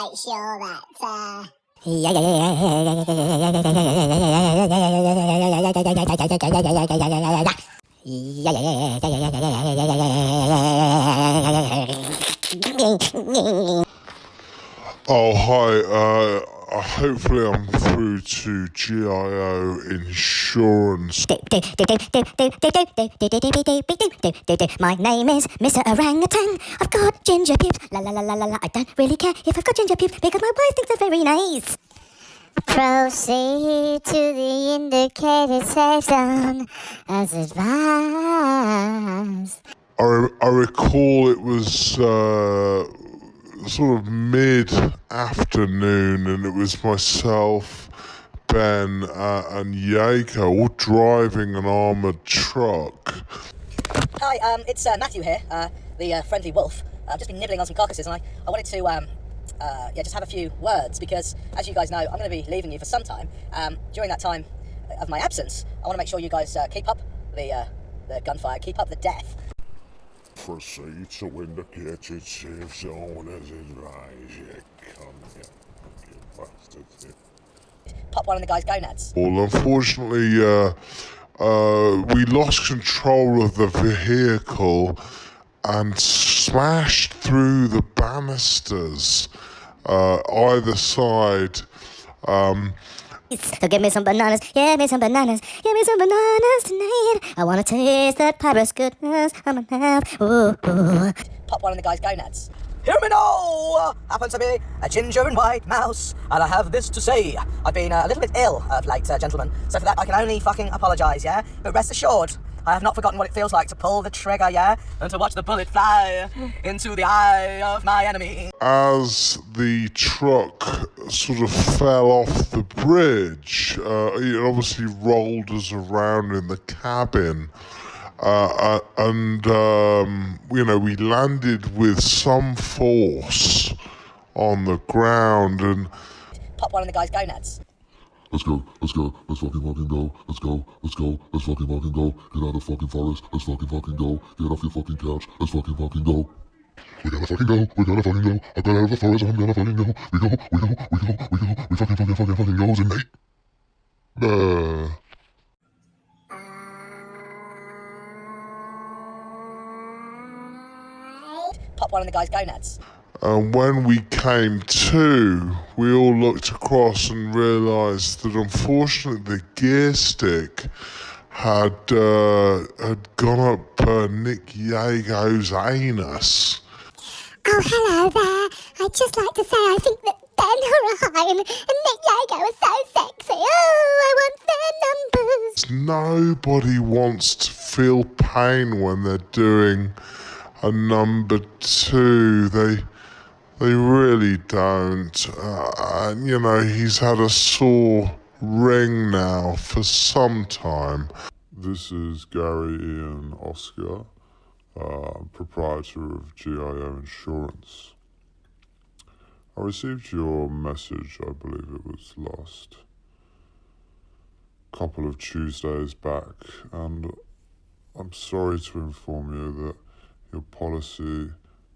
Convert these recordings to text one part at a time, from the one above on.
make sure that, Oh, hi. Hopefully I'm through to GIO Insurance. My name is Mr. Orangutan. I've got ginger pubes. La la la la la la. I don't really care if I've got ginger pubes because my wife thinks they're very nice. proceed to the indicated safe zone as advised. I recall it was sort of mid-afternoon, and it was myself, Ben, and Jaco all driving an armoured truck. Hi, it's Matthew here, the friendly wolf. I've just been nibbling on some carcasses, and I wanted to just have a few words, because as you guys know, I'm going to be leaving you for some time. During that time of my absence, I want to make sure you guys keep up the gunfire, keep up the death. Proceed to indicated safe zone as advised. Come here, fucking bastards. Pop one of the guys' gonads. Well, unfortunately, we lost control of the vehicle and smashed through the banisters either side. So give me some bananas, give me some bananas, give me some bananas tonight. I wanna taste that pirate's goodness. I'm gonna have, ooh, ooh. Pop one of the guys' gonads. Hear me now! Happens to be a ginger and white mouse, and I have this to say. I've been a little bit ill of late, gentlemen, so for that I can only fucking apologise, yeah? But rest assured, I have not forgotten what it feels like to pull the trigger, yeah? And to watch the bullet fly into the eye of my enemy. As the truck sort of fell off the bridge, it obviously rolled us around in the cabin. We landed with some force on the ground and... Pop one of the guys' gonads. Let's go, let's go, let's fucking go, let's go, let's go, let's fucking go, get out of the fucking forest, let's fucking go, get off your fucking couch, let's fucking go. We gotta fucking go, I got out of the forest, I'm gonna fucking go, we fucking goes and mate. Pop one of the guys' gonads. And when we came to, we all looked across and realised that unfortunately the gear stick had gone up Nick Jago's anus. Oh, hello there. I'd just like to say I think that Ben Ryan and Nick Jago are so sexy. Oh, I want their numbers. Nobody wants to feel pain when they're doing a number two. They really don't. He's had a sore ring now for some time. This is Gary Ian Oscar, proprietor of GIO Insurance. I received your message, I believe it was last couple of Tuesdays back, and I'm sorry to inform you that your policy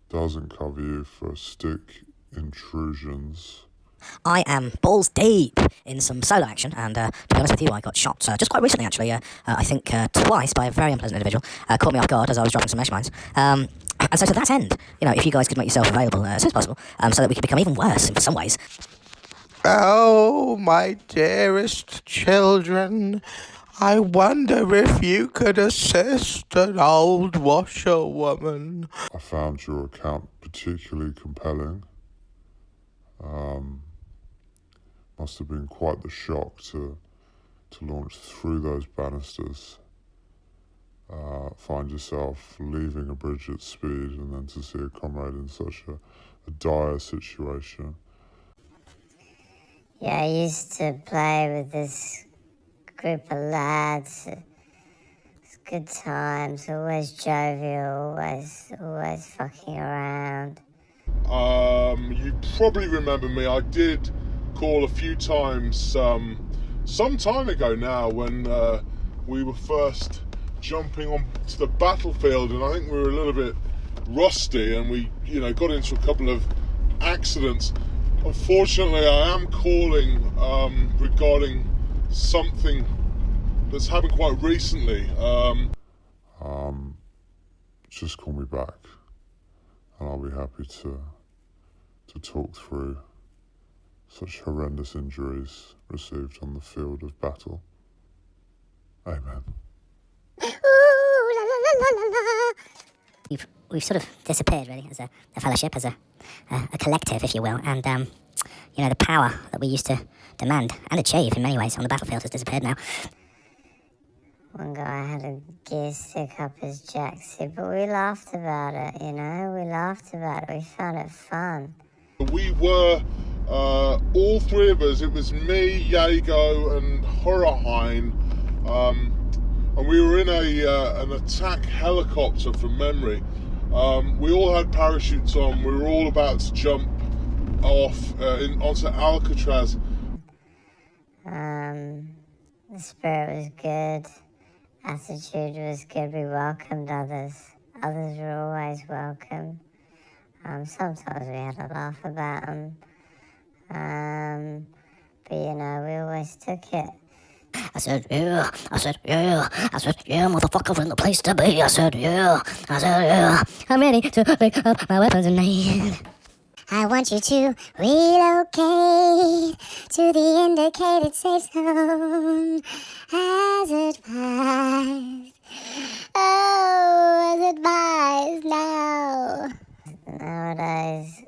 doesn't cover you for stick intrusions. I am balls deep in some solo action, and to be honest with you, I got shot just quite recently, actually. I think twice by a very unpleasant individual. Caught me off guard as I was dropping some mesh mines. And so to that end, if you guys could make yourself available as soon as possible, so that we could become even worse in some ways. Oh, my dearest children, I wonder if you could assist an old washerwoman. I found your account particularly compelling. Must have been quite the shock to launch through those banisters, find yourself leaving a bridge at speed, and then to see a comrade in such a dire situation. Yeah, I used to play with this group of lads. It's good times, always jovial, always fucking around. You probably remember me. I did call a few times some time ago now when we were first jumping onto the battlefield, and I think we were a little bit rusty, and we got into a couple of accidents. Unfortunately, I am calling regarding something that's happened quite recently. Just call me back, and I'll be happy to talk through such horrendous injuries received on the field of battle. Amen. We've sort of disappeared, really, as a fellowship, as a collective, if you will, and the power that we used to demand and achieve in many ways on the battlefield has disappeared now. One guy had a gear stick up his jacksie, but we laughed about it, we laughed about it, we found it fun. We were, all three of us, it was me, Jago and Horaheim, and we were in an attack helicopter from memory. We all had parachutes on, we were all about to jump off onto Alcatraz. The spirit was good, attitude was good, we welcomed others. Others were always welcome. Sometimes we had a laugh about them. But we always took it. I said, yeah, motherfucker, in the place to be. I said, yeah, I'm ready to pick up my weapons and leave. I want you to relocate to the indicated safe zone as advised. Oh, as advised now. Nowadays,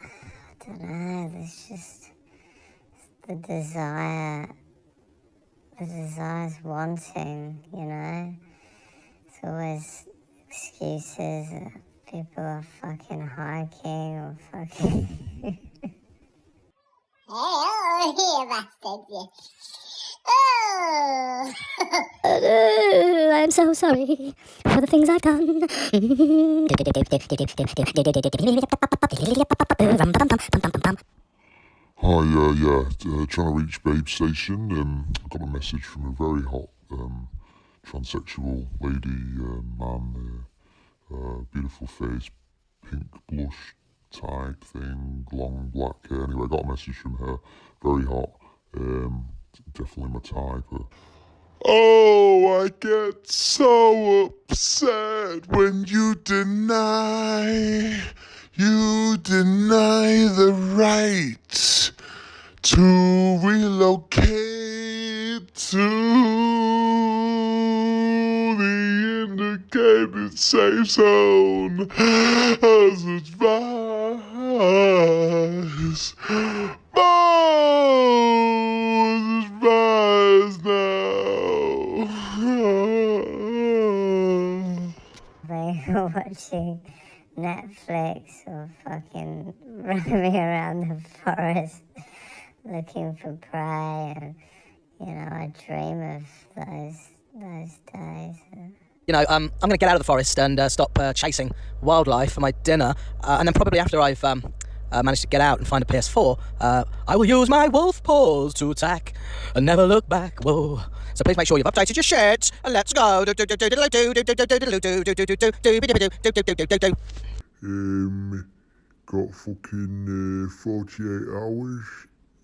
I don't know, there's just the desire's wanting, It's always excuses. People are fucking hiking or fucking... Oh, you bastards, you. I'm so sorry for the things I've done. Hi, trying to reach Babe Station. I got a message from a very hot transsexual lady, man, beautiful face, pink blush type thing, long black hair. Anyway, I got a message from her, very hot, definitely my type. Oh, I get so upset when you deny the right to relocate to the indicated safe zone as advised. Watching Netflix or fucking roaming around the forest looking for prey, and I dream of those days. I'm going to get out of the forest and stop chasing wildlife for my dinner, and then probably after I've managed to get out and find a PS4, I will use my wolf paws to attack and never look back. Whoa. So please make sure you've updated your shit, and let's go. Got fucking 48 hours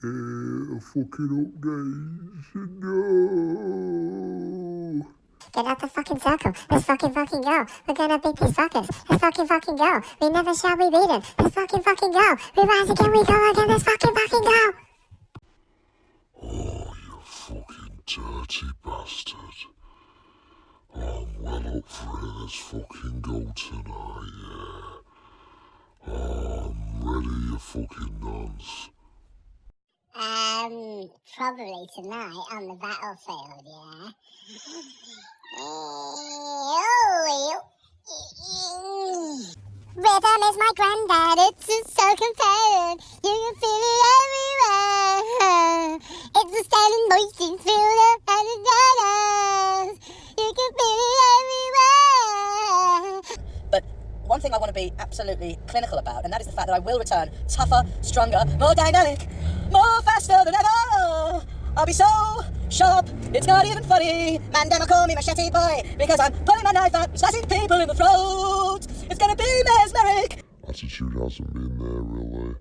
of fucking updates. No. Get out the fucking circle. Let's fucking go. We're gonna beat these fuckers. Let's fucking go. We never shall be beaten. Let's fucking go. We rise again, we go again. Let's fucking go. Oh, you fucking dirty bastard. I'm well up for it. Let's fucking go tonight, yeah. I'm ready, you fucking nonce. Probably tonight on the battlefield, yeah. Rhythm is my granddad, it's just so compelling. You can feel it everywhere. It's a standing voice, it's filled up and it does. You can feel it everywhere. But one thing I want to be absolutely clinical about, and that is the fact that I will return tougher, stronger, more dynamic, more faster than ever. I'll be so sharp, it's not even funny. Man, don't call me machete boy, because I'm pulling my knife out, slashing people in the throat. It's gonna be mesmeric. Attitude hasn't been there, really.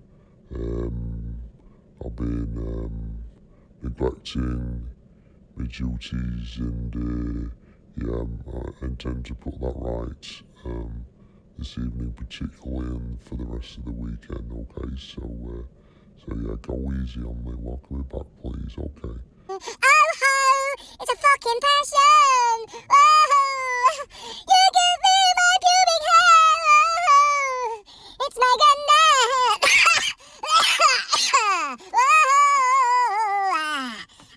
I've been neglecting my duties, and yeah, I intend to put that right this evening particularly, and for the rest of the weekend, okay? So yeah, go easy on me. Welcome me back, please, okay? Oh ho! It's a fucking passion! Oh! You give me my pubic hair! Oh! It's my gun. Oh!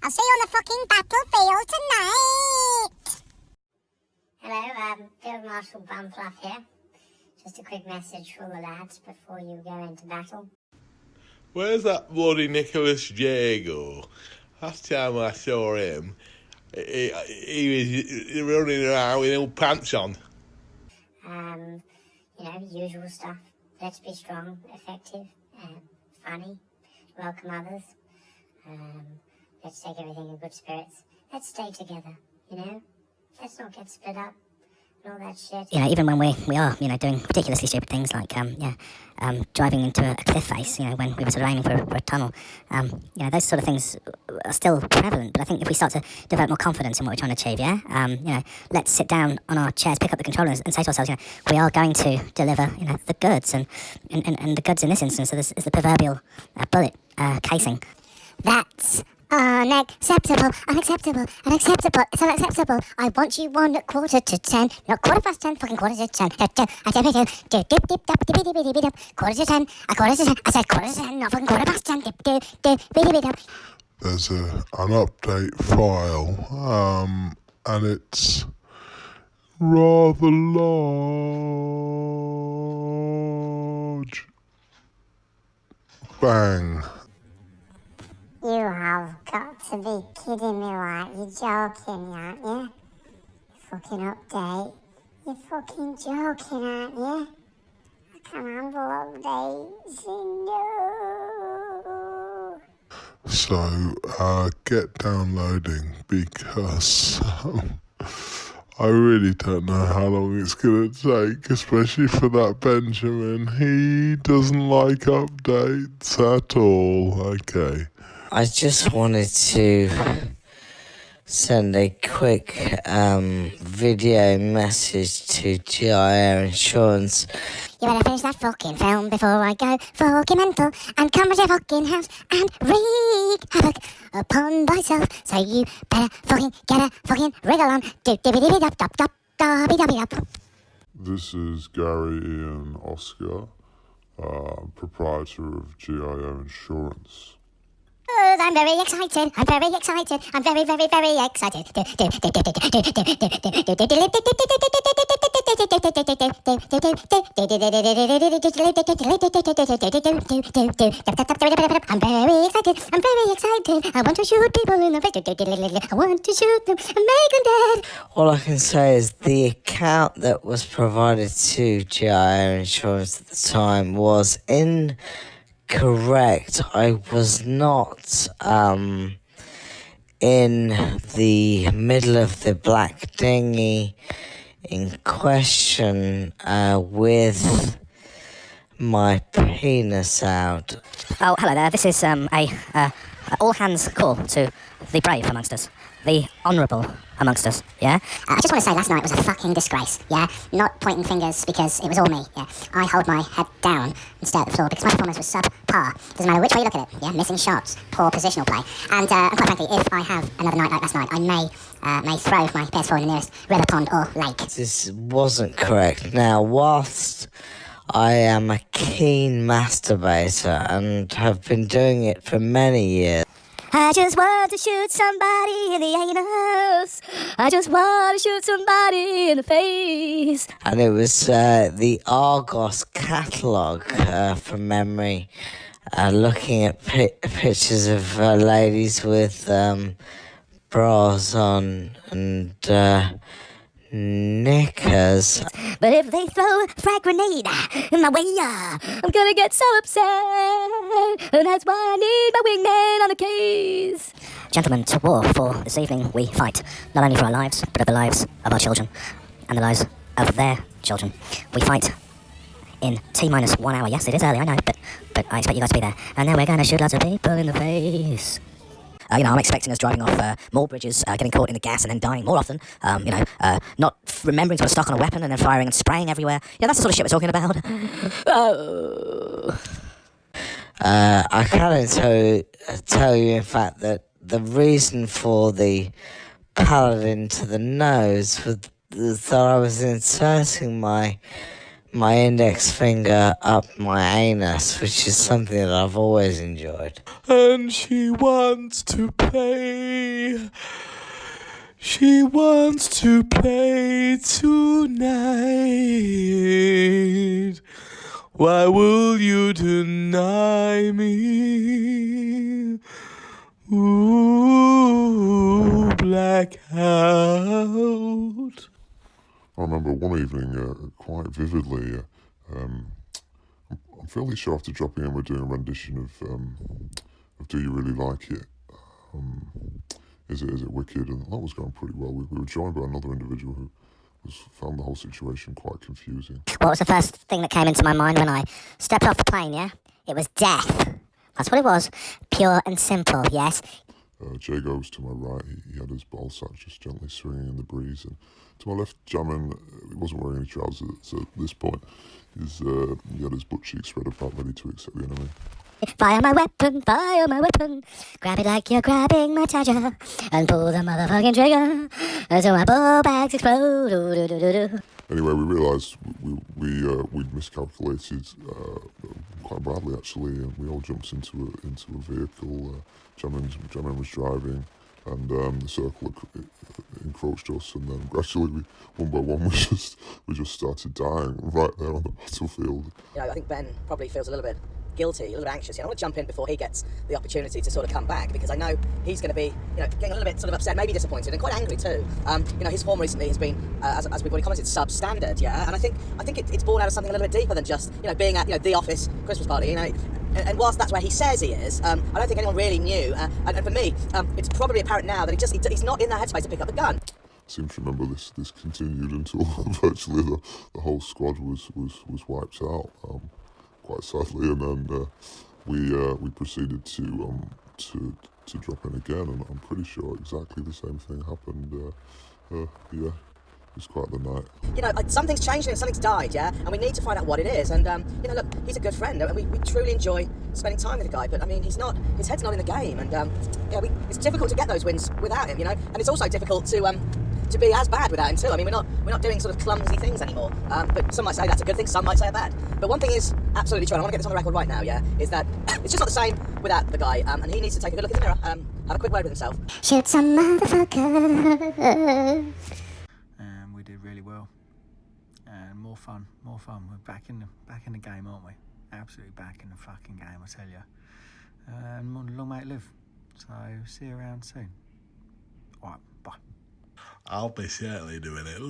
I'll see you on the fucking battlefield tonight! Hello, Field Marshal Bumfluff here. Just a quick message for the lads before you go into battle. Where's that bloody Nicholas Jago? Last time I saw him, he was running around with no pants on. Usual stuff. Let's be strong, effective, funny, welcome others. Let's take everything in good spirits. Let's stay together, Let's not get split up and all that shit. Even when we are, doing ridiculously stupid things like, driving into a cliff face, when we were sort of aiming for a tunnel. Those sort of things are still prevalent, but I think if we start to develop more confidence in what we're trying to achieve, let's sit down on our chairs, pick up the controllers and say to ourselves, we are going to deliver, the goods, and the goods in this instance is the proverbial bullet casing. That's unacceptable. It's unacceptable. I want you on at 10:15, not 10:15, fucking 10:15. Quarter to 10. I said 10:15, not fucking 10:15. There's an update file, and it's rather large. Bang. You have got to be kidding me, right? You're joking, aren't you? Fucking update. You're fucking joking, aren't you? I can't handle updates. No. So, get downloading because I really don't know how long it's going to take, especially for that Benjamin. He doesn't like updates at all. Okay. I just wanted to send a quick video message to GI Air Insurance. You better finish that fucking film before I go fucking mental and come to your fucking house and wreak havoc upon myself. So you better fucking get a fucking wriggle on. Do-dibby-dibby-dop-dop-dop-dibby-dop. This is Gary Ian Oscar, proprietor of GIO Insurance. I'm very excited. I'm very, very, very excited. I'm very excited. I want to shoot people in the face. I want to shoot them and make them dead. All I can say is the account that was provided to GI Air Insurance at the time was incorrect. I was not in the middle of the black dinghy in question with my penis out. Oh, hello there. This is a all-hands call to the brave amongst us, the honourable amongst us, yeah? I just want to say last night was a fucking disgrace, yeah? Not pointing fingers because it was all me, yeah? I hold my head down and stare at the floor because my performance was subpar. Doesn't matter which way you look at it, yeah? Missing shots, poor positional play. And quite frankly, if I have another night like last night, I may throw my PS4 in the nearest river, pond or lake. This wasn't correct. Now, whilst I am a keen masturbator and have been doing it for many years, I just want to shoot somebody in the anus. I just want to shoot somebody in the face. and it was the Argos catalogue from memory, looking at pictures of ladies with bras on and knickers. But if they throw a frag grenade in my way, I'm gonna get so upset. And that's why I need my wingman on the case. Gentlemen, to war for this evening we fight, not only for our lives, but of the lives of our children, and the lives of their children. We fight in T-minus 1 hour. Yes, it is early, I know, but I expect you guys to be there. And then we're going to shoot lots of people in the face. I'm expecting us driving off more bridges, getting caught in the gas and then dying more often. Not remembering to put a stock on a weapon and then firing and spraying everywhere. Yeah, that's the sort of shit we're talking about. I can tell you, in fact, that the reason for the paladin to the nose was that I was inserting my index finger up my anus, which is something that I've always enjoyed. And she wants to play. She wants to play tonight. Why will you deny me? Ooh, blackout. I remember one evening quite vividly. I'm fairly sure after dropping in, we're doing a rendition of "Do You Really Like It?" Is it wicked? And that was going pretty well. We were joined by another individual who found the whole situation quite confusing. What was the first thing that came into my mind when I stepped off the plane, yeah? It was death. That's what it was. Pure and simple, yes? Jay goes to my right. He had his ball sack just gently swinging in the breeze. And to my left, Jamin, he wasn't wearing any trousers at this point. He had his butt cheeks spread apart, ready to accept the enemy. Fire my weapon, fire my weapon. Grab it like you're grabbing my charger. And pull the motherfucking trigger until my ball bags explode. Anyway, we realised we'd miscalculated quite badly, actually, and we all jumped into a vehicle. Jamin was driving, and the circle encroached us, and then gradually, one by one, we just started dying right there on the battlefield. I think Ben probably feels a little bit guilty, a little bit anxious. I want to jump in before he gets the opportunity to sort of come back, because I know he's going to be, getting a little bit sort of upset, maybe disappointed, and quite angry too. His form recently has been, as we've already commented, substandard, yeah. And I think it's born out of something a little bit deeper than just, being at, the office Christmas party, And whilst that's where he says he is, I don't think anyone really knew. And for me, it's probably apparent now that he's not in the headspace to pick up the gun. I seem to remember this continued until virtually the whole squad was wiped out. Quite sadly, and then we proceeded to drop in again, and I'm pretty sure exactly the same thing happened. It was quite the night. Something's changed and something's died, yeah, and we need to find out what it is. And look, he's a good friend, and we truly enjoy spending time with the guy. But I mean, his head's not in the game, and it's difficult to get those wins without him, and it's also difficult to be as bad without him too. I mean, we're not doing sort of clumsy things anymore. But some might say that's a good thing, some might say bad. But one thing is absolutely true, and I want to get this on the record right now, yeah, is that it's just not the same without the guy, and he needs to take a good look in the mirror, have a quick word with himself. Shoot some motherfucker. We did really well, and more fun. We're back in the game, aren't we? Absolutely back in the fucking game, I tell you. And long may it live. So see you around soon. All right, bye. I'll be certainly doing it.